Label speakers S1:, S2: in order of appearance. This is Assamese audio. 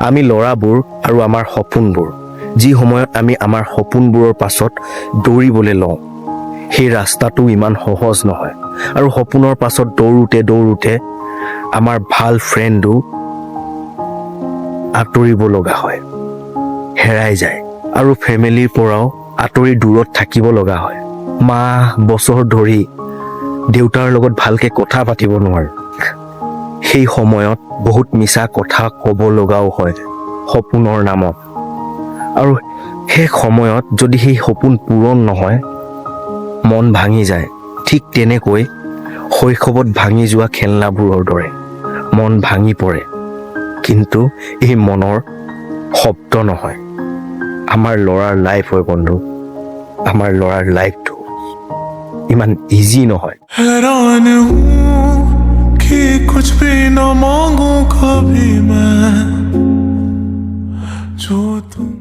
S1: আমি ল'ৰাবোৰ আৰু আমাৰ সপোনবোৰ যি সময়ত আমি আমাৰ সপোনবোৰৰ পাছত দৌৰিবলৈ লওঁ সেই ৰাস্তাটো ইমান সহজ নহয় আৰু সপোনৰ পাছত দৌৰোতে আমাৰ ভাল ফ্ৰেণ্ডো আঁতৰিব লগা হয়, হেৰাই যায় আৰু ফেমিলিৰ পৰাও আঁতৰি দূৰত থাকিব লগা হয়। মাহ বছৰ ধৰি দেউতাৰ লগত ভালকে কথা পাতিব নোৱাৰোঁ। সেই সময়ত বহুত মিছা কথা ক'ব লগাও হয় সপোনৰ নামত, আৰু সেই সময়ত যদি সেই সপোন পূৰণ নহয় মন ভাঙি যায়। ঠিক তেনেকৈ শৈশৱত ভাঙি যোৱা খেলনাবোৰৰ দৰে মন ভাঙি পৰে, কিন্তু এই মনৰ শব্দ নহয়, আমাৰ ল'ৰাৰ লাইফ হয় বন্ধু। আমাৰ ল'ৰাৰ লাইফটো ইমান ইজি নহয়।
S2: हैरान हूँ कि कुछ भी न मांगू कभी मैं जो तुम